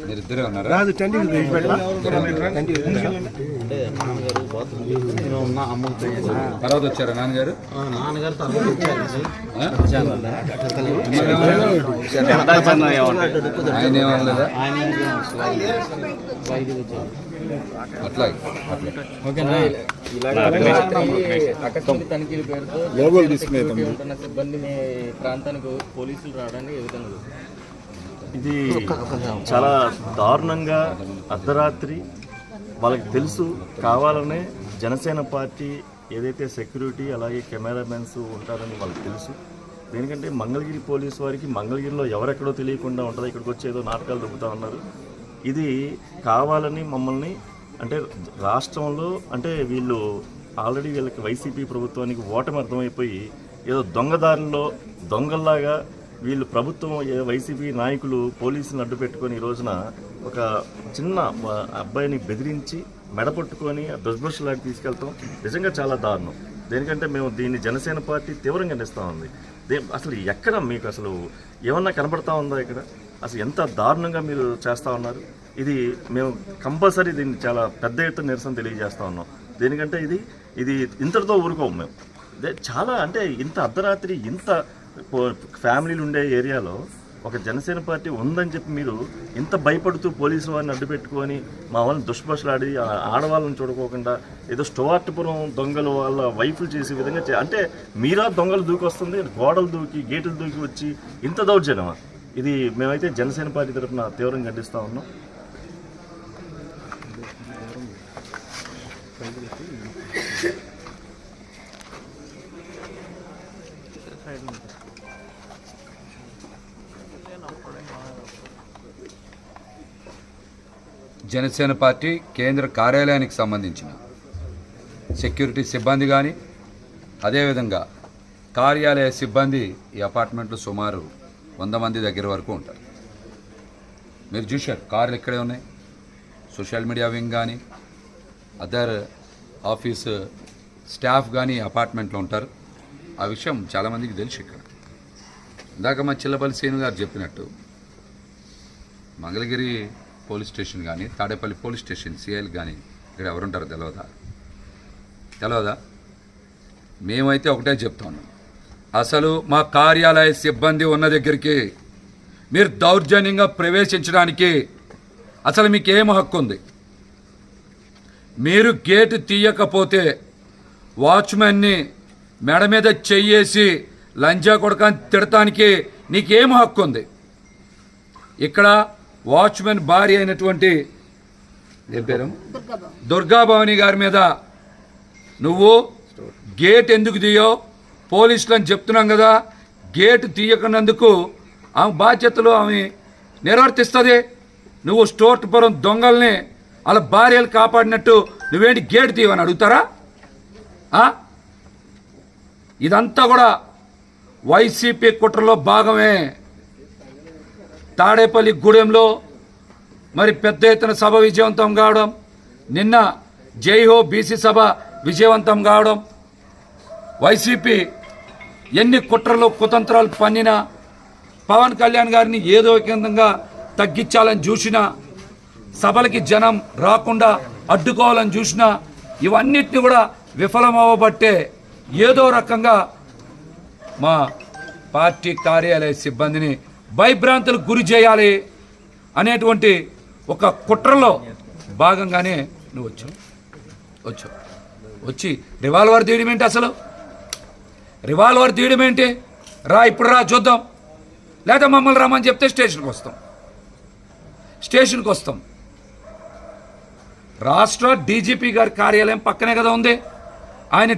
మీరిద్దరే ఉన్నారా? తర్వాత వచ్చారా నాన్నగారు? ఆయన ఏమనలేదా? అట్లా ఆకస్మిక తనిఖీల పేరుతో ఉంటున్న సిబ్బందిని ప్రాంతానికి పోలీసులు రావడానికి ఏ విధంగా? ఇది చాలా దారుణంగా అర్ధరాత్రి వాళ్ళకి తెలుసు కావాలనే జనసేన పార్టీ ఏదైతే సెక్యూరిటీ అలాగే కెమెరామెన్స్ ఉంటారని వాళ్ళకి తెలుసు. దేనికంటే మంగళగిరి పోలీసు వారికి మంగళగిరిలో ఎవరెక్కడో తెలియకుండా ఉంటుంది, ఇక్కడికి వచ్చి ఏదో నాటకాలు దొబ్బుతా ఉన్నారు. ఇది కావాలని మమ్మల్ని అంటే రాష్ట్రంలో అంటే వీళ్ళు ఆల్రెడీ వీళ్ళకి వైసీపీ ప్రభుత్వానికి ఓటమి అర్థమైపోయి ఏదో దొంగదారుల్లో దొంగల్లాగా వీళ్ళు ప్రభుత్వం వైసీపీ నాయకులు పోలీసులను అడ్డు పెట్టుకొని ఈ రోజున ఒక చిన్న అబ్బాయిని బెదిరించి మెడపట్టుకొని బెస్బస్లాగా తీసుకెళ్తాం నిజంగా చాలా దారుణం. దేనికంటే మేము దీన్ని జనసేన పార్టీ తీవ్రంగా ఖండిస్తూ ఉంది. అసలు ఎక్కడ మీకు అసలు ఏమన్నా కనబడతా ఉందా? ఇక్కడ అసలు ఎంత దారుణంగా మీరు చేస్తూ ఉన్నారు. ఇది మేము కంపల్సరీ దీన్ని చాలా పెద్ద ఎత్తున నిరసన తెలియజేస్తూ ఉన్నాం. దేనికంటే ఇది ఇంతటితో ఊరుకోము మేము. చాలా అంటే ఇంత అర్ధరాత్రి ఇంత ఫ్యామిలీలు ఉండే ఏరియాలో ఒక జనసేన పార్టీ ఉందని చెప్పి మీరు ఇంత భయపడుతూ పోలీసు వారిని అడ్డు పెట్టుకొని మా వాళ్ళని దుష్భాషలాడి ఆడవాళ్ళని చూడుకోకుండా ఏదో స్టోర్టుపురం దొంగలు వాళ్ళ వైఫులు చేసే విధంగా అంటే మీరా దొంగలు దూకి వస్తుంది, గోడలు దూకి గేటులు దూకి వచ్చి ఇంత దౌర్జన్యమా? ఇది మేమైతే జనసేన పార్టీ తరఫున తీవ్రంగా ఖండిస్తూ ఉన్నాం. జనసేన పార్టీ కేంద్ర కార్యాలయానికి సంబంధించిన సెక్యూరిటీ సిబ్బంది కానీ అదేవిధంగా కార్యాలయ సిబ్బంది ఈ అపార్ట్మెంట్లో సుమారు 100 మంది దగ్గర వరకు ఉంటారు. మీరు చూశారు కార్లు ఇక్కడే ఉన్నాయి. సోషల్ మీడియా వింగ్ కానీ అదర్ ఆఫీస్ స్టాఫ్ కానీ అపార్ట్మెంట్లో ఉంటారు. ఆ విషయం చాలామందికి తెలుసు. ఇక్కడ ఇందాక మా చిల్లపల్లి శ్రీను గారు చెప్పినట్టు మంగళగిరి పోలీస్ స్టేషన్ కానీ తాడేపల్లి పోలీస్ స్టేషన్ సిఐలు కానీ ఇక్కడ ఎవరుంటారో తెలియదా? మేమైతే ఒకటే చెప్తాను, అసలు మా కార్యాలయ సిబ్బంది ఉన్న దగ్గరికి మీరు దౌర్జన్యంగా ప్రవేశించడానికి అసలు మీకు ఏం హక్కు ఉంది? మీరు గేటు తీయకపోతే వాచ్మెన్ని మెడ మీద చెయ్యేసి లంజా కొడకాన్ని తిడటానికి నీకేం హక్కు ఉంది? ఇక్కడ వాచ్మెన్ భార్య అయినటువంటి ఏం పేరు దుర్గాభవాని గారి మీద నువ్వు గేట్ ఎందుకు తీయో పోలీసులని చెప్తున్నాం కదా. గేటు తీయకున్నందుకు ఆమె బాధ్యతలు ఆమె నిర్వర్తిస్తుంది. నువ్వు స్టోర్టుపురం దొంగల్ని వాళ్ళ భార్యలు కాపాడినట్టు నువ్వేంటి గేటు తీయవని అడుగుతారా? ఇదంతా కూడా వైసీపీ కుట్రలో భాగమే. తాడేపల్లి గూడెంలో మరి పెద్ద ఎత్తున సభ విజయవంతం కావడం, నిన్న జైహో బీసీ సభ విజయవంతం కావడం, వైసీపీ ఎన్ని కుట్రలు కుతంత్రాలు పన్నినా పవన్ కళ్యాణ్ గారిని ఏదో విధంగా తగ్గించాలని చూసినా, సభలకి జనం రాకుండా అడ్డుకోవాలని చూసినా ఇవన్నిటిని కూడా విఫలమవ్వబట్టే ఏదో రకంగా మా పార్టీ కార్యాలయ సిబ్బందిని భయభ్రాంతులకు గురి చేయాలి అనేటువంటి ఒక కుట్రలో భాగంగానే నువ్వు వచ్చి రివాల్వర్ తీయడం ఏంటి? అసలు రివాల్వర్ తీయడం ఏంటి? ఇప్పుడు రా చూద్దాం, లేదా మమ్మల్ని రమ్మని చెప్తే స్టేషన్కి వస్తాం. రాష్ట్ర డీజీపీ గారి కార్యాలయం పక్కనే కదా ఉంది. ఆయన